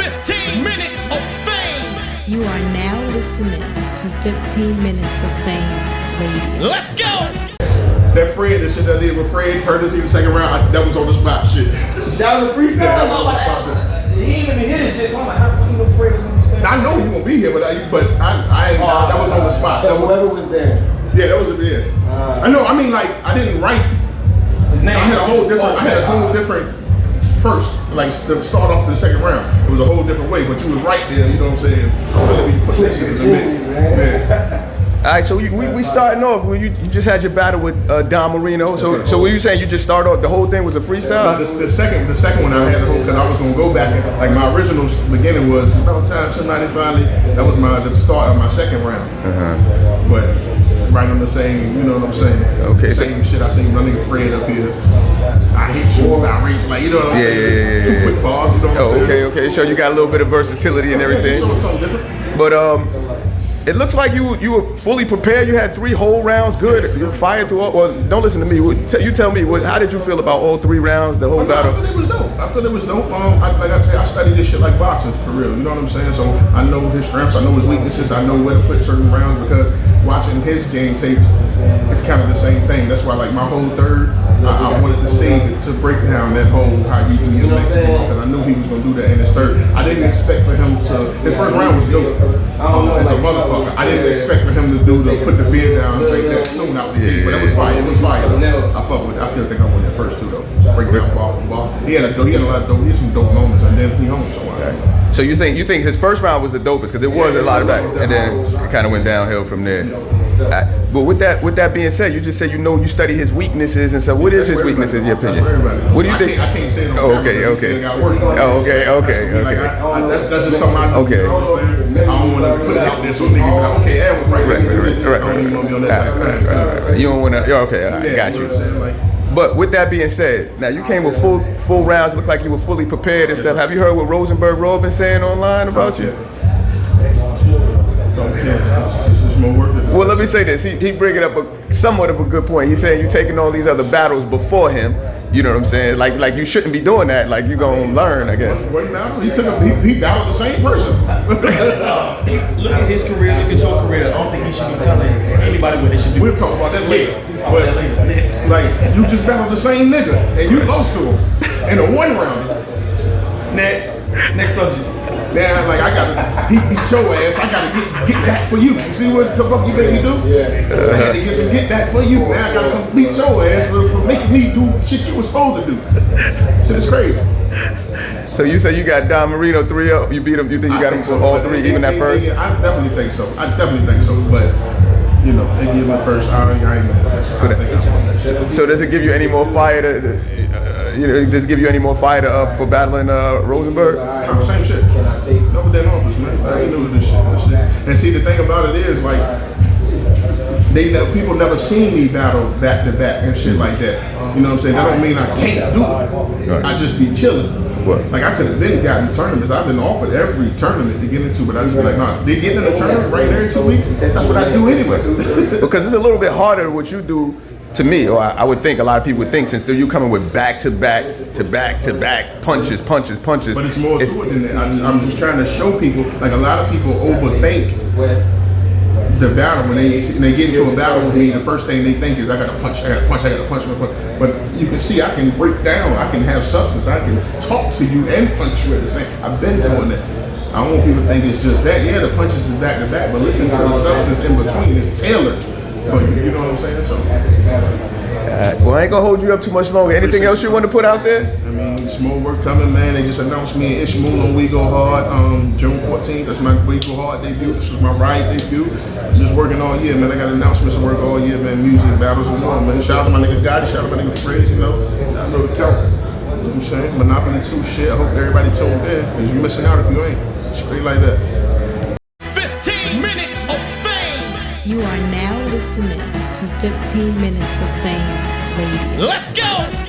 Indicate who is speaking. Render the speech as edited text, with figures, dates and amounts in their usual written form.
Speaker 1: 15 minutes of fame.
Speaker 2: You are now listening to 15 Minutes of Fame Radio.
Speaker 1: Let's go.
Speaker 3: That Fred, that shit that I did with Fred, turned into the second round, that was on the spot shit.
Speaker 4: That was a freestyle?
Speaker 3: Yeah, that was on the spot.
Speaker 4: He didn't even hear this shit, so I'm like, how the fuck you know Fred was gonna be saying?
Speaker 3: I know he won't be here, but that was on the spot.
Speaker 4: So whoever was there.
Speaker 3: Yeah, that was it. I know. I mean, like, I didn't write.
Speaker 4: His name.
Speaker 3: I had a whole different first, like to start off the second round. It was a whole different way, but you was right there. You know what I'm saying? Let me put that shit in the mix. Yeah.
Speaker 5: All right, so we starting off. You just had your battle with Don Marino. So were you saying you just started off? The whole thing was a freestyle?
Speaker 3: The second one I had because I was gonna go back and like my original beginning was about time somebody finally. That was the start of my second round. But right on the same, you know what I'm saying?
Speaker 5: Okay.
Speaker 3: Same shit I seen my nigga Fred up here. I hate you, I rage, like you know what I'm saying?
Speaker 5: Yeah.
Speaker 3: Two quick bars, you know what I'm saying?
Speaker 5: Okay. So you got a little bit of versatility and everything.
Speaker 3: Yeah, something different.
Speaker 5: But it looks like you were fully prepared. You had 3 whole rounds. Good. You fired through all. Well, don't listen to me. You tell me. How did you feel about all 3 rounds? The whole battle.
Speaker 3: I feel it was dope. Like I said, I studied this shit like boxing for real. You know what I'm saying? So I know his strengths. I know his weaknesses. I know where to put certain rounds because watching his game tapes, it's kind of the same thing. That's why like my whole third, I wanted to save it to break down that whole how you do your next one because I knew he was gonna do that in his third. I didn't expect for him to. His first round was dope. As a motherfucker, I didn't expect for him to put the beer down and break that soon out the gate. But it was fire. It was fire. I fuck with it. I still think I won that first two though. Break down bar for bar. He had a lot of dope. He had some dope moments, and then he home.
Speaker 5: So you think his first round was the dopest because there was a lot of back, and then it kind of went downhill from there. But with that being said, you just said you study his weaknesses and so. What is his weaknesses in your opinion? What do you think?
Speaker 3: I can't say it on
Speaker 5: camera. Okay.
Speaker 3: That's just something I do.
Speaker 5: Okay.
Speaker 3: You know what I'm saying? I don't want to put it out there so niggas be like, okay, that was right. I don't even want to be on that side.
Speaker 5: You don't want to. Okay, I got you. But with that being said, now you came with full rounds. Looked like you were fully prepared and stuff. Have you heard what Rosenberg been saying online about you? Well, let me say this. He bringing up somewhat of a good point. He's saying you're taking all these other battles before him. You know what I'm saying? Like you shouldn't be doing that. Like you're gonna learn, I guess.
Speaker 3: He battled the same person.
Speaker 4: Look at his career. Look at your career. I don't think he should be telling anybody what they should do.
Speaker 3: We'll talk about that later.
Speaker 4: We'll talk about that later. Next.
Speaker 3: Like you just battled the same nigga and you lost to him in a 1 round.
Speaker 4: Next subject.
Speaker 3: Man, like he beat your ass. I gotta get back for you. You see what the fuck you made me do? I had to get some get back for you. Man, I gotta come beat your ass for making me do shit you was supposed to do. Shit is crazy.
Speaker 5: So you say you got Don Marino 3-0. You beat him. You think you got him for all 3, even that first?
Speaker 3: Yeah, I definitely think so. But you know, they give me first.
Speaker 5: So does it give you any more fire does it give you any more fire for battling Rosenberg?
Speaker 3: Same shit. Double that office, man. I ain't new to this shit. And see, the thing about it is, like, people never seen me battle back to back and shit like that. You know what I'm saying? That don't mean I can't do it. Right. I just be chilling. What? Like I could have been gotten tournaments. I've been offered every tournament to get into, but I just be like, nah, they get in the tournament right every 2 weeks. That's what I do anyway.
Speaker 5: Because it's a little bit harder what you do. To me, or I would think a lot of people would think, since you coming with back to back punches.
Speaker 3: But it's more to it than that. I'm just trying to show people. Like a lot of people overthink the battle when they get into a battle with me. The first thing they think is I got to punch. But you can see I can break down. I can have substance. I can talk to you and punch you at the same. I've been doing that. I don't want people to think it's just that. Yeah, the punches is back to back, but listen to the substance in between. It's tailored for you. You know what I'm saying? So.
Speaker 5: Well, I ain't gonna hold you up too much longer. Anything else you want to put out there?
Speaker 3: I mean, there's more work coming, man. They just announced me and Ishmael on We Go Hard, June 14th. That's my We Go Hard debut. This was my Riot debut. Just working all year, man. I got announcements to work all year, man. Music, battles, and more, man. Shout out to my nigga Gotti. Shout out to my nigga Fred, you know. I know the count. You know what I'm saying? Monopoly 2 shit. I hope everybody tuned in, because you're missing out if you ain't. Straight like that.
Speaker 1: 15 minutes of fame.
Speaker 2: You are now listening to 15 Minutes of Fame Radio.
Speaker 1: Let's go.